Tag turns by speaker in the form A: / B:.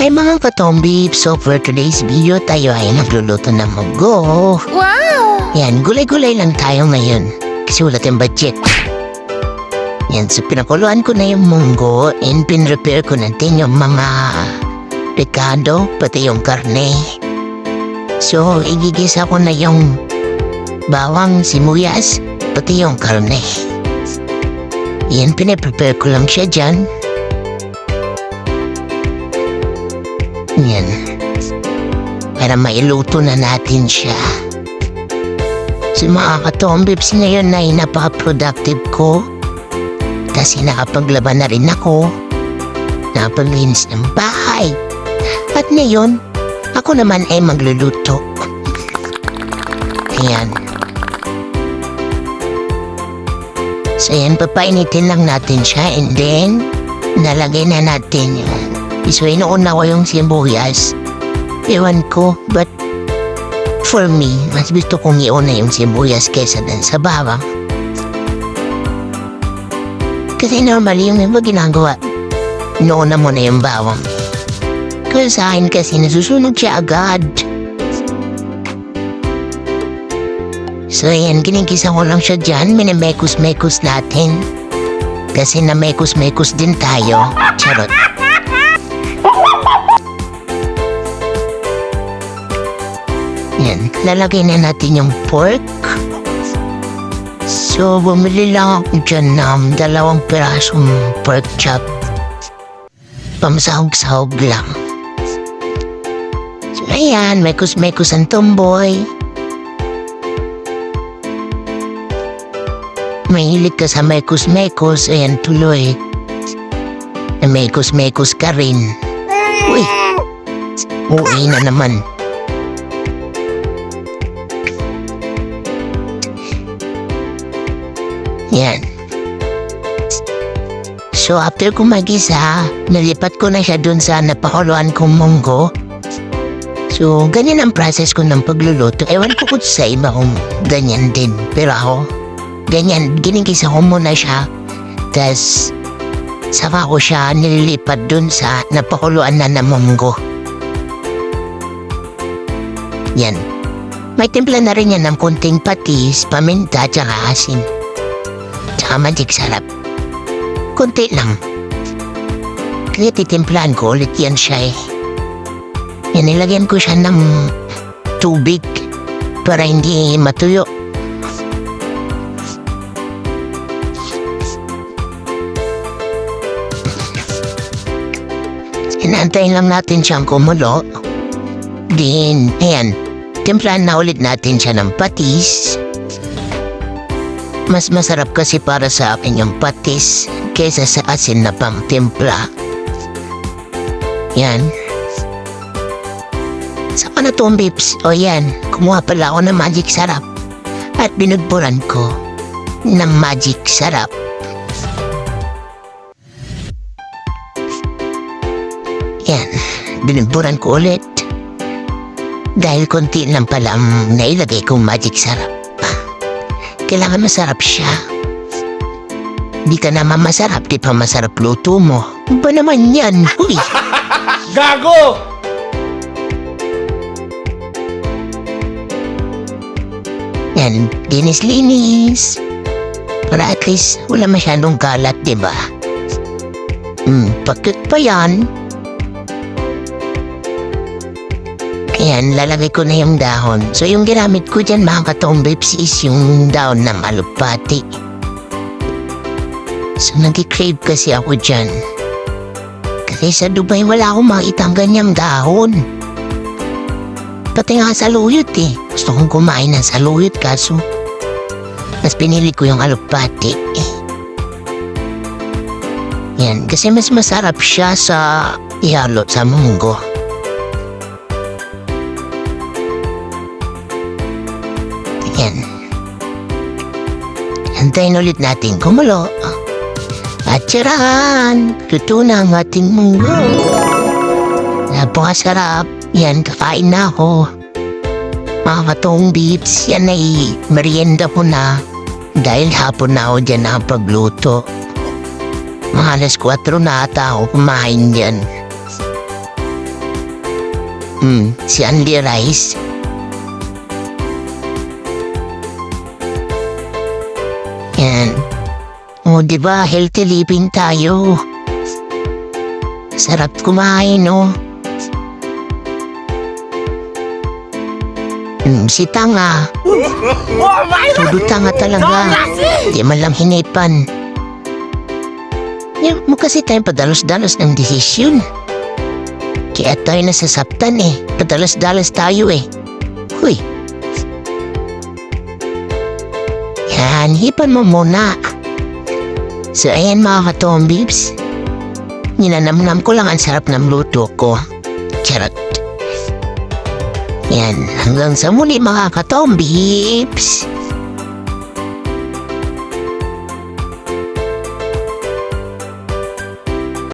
A: Hi mga katombi, so for today's video tayo ay nagluluto ng munggo.
B: Wow!
A: Yan, gulay-gulay lang tayo ngayon kasi wala tayong budget. Yan, so pinakuluan ko na yung munggo and pinrepare ko natin yung mga pecado, pati yung karne. So, igigisa ko na yung bawang, sibuyas, pati yung karne. Yan, pinaprepare ko lang siya dyan. Yan. Para mailuto na natin siya. So mga katombibs, ngayon ay napaka-productive ko. Kasi nakapaglaban na rin ako. Nakapaglinis ng bahay. At ngayon, ako naman ay magluluto. Ayan. So yan, papainitin lang natin siya and then nalagay na natin yung so inuuna ko yung sibuyas. Ewan ko, but for me, mas gusto kong iuna yung sibuyas kesa dun sa bawang. Kasi normally yung iba ginagawa, inuuna mo na yung bawang. Kaya sa akin kasi nasusunog siya agad. So yan, ginigisa ko lang siya dyan, minamekos-mekos natin. Kasi namekos-mekos din tayo. Charot. Yan, lalagay na natin yung pork. So, bumili lang ako dyan ng 2 pirasong pork chop. Pamsahog-sahog lang. So, ayan, mekos-mekos ang tomboy. Mahilig ka sa mekos-mekos, ayan tuloy. Mekos-mekos ka rin. Uy, uwi na naman. Yan. So after ko magisa, nalipat ko na siya dun sa napakuluan kong munggo. So ganyan ang process ko ng pagluluto. Ewan ko kung sa iba kung ganyan din. Pero ako, ganyan, ginigisa ko muna siya. Tas saka ko siya nililipat dun sa napakuluan na munggo. Yan. May timpla na rin yan ng kunting patis, paminta, tsaka asin. Tsaka magic sarap. Kunti lang. Kaya titimplahan ko ulit yan siya eh. Yan, nilagyan ko siya ng tubig para hindi matuyo. Inaantayin lang natin siyang kumulo. Din, ayan, timplahan na ulit natin siya ng patis. Mas masarap kasi para sa akin yung patis kaysa sa asin na pang-timpla. Yan. Saka na tombips. O yan, kumuha pala ako ng magic sarap. At binudburan ko ng magic sarap. Yan, binudburan ko ulit. Dahil konti lang pala ang nailagay kong magic sarap. Kailangan masarap siya. Di ka naman masarap, di pa masarap luto mo. Ba naman yan? Uy!
C: Gago!
A: Yan, linis-linis. Para at least wala masyadong kalat, di ba? Pakit pa yan. Ayan, lalagay ko na yung dahon. So yung ginamit ko dyan mga katombibs is yung dahon ng alupati. So nag-crave kasi ako dyan. Kasi sa Dubai wala akong makitang ganyang dahon. Pati nga saluyot eh. Gusto kong kumain ng saluyot kaso mas pinili ko yung alupati. Yan, kasi mas masarap siya sa ihalo sa munggo. Yan. Antayin ulit natin kumulo. At tiyarahan, luto na ang ating munggo. Napakasarap. Yan, kakain na ako. Mga katombips, yan ay merienda ko na. Dahil hapon na ako dyan nakapagluto. Mga alas 4 na ata ako kumain dyan. Si Andy Rice. Yan. O, diba, healthy living tayo. Sarap kumain, no? Si Tanga. Todo tanga talaga. Di man lang hinipan. Yan mo kasi tayo padalos-dalos ng desisyon. Kaya tayo nasasaptan eh. Padalos-dalos tayo eh. Huy. Yan, hipan mo muna. So ayan mga katombibs. Ninanamnam ko lang ang sarap ng luto ko. Charot. Yan, hanggang sa muli mga katombibs.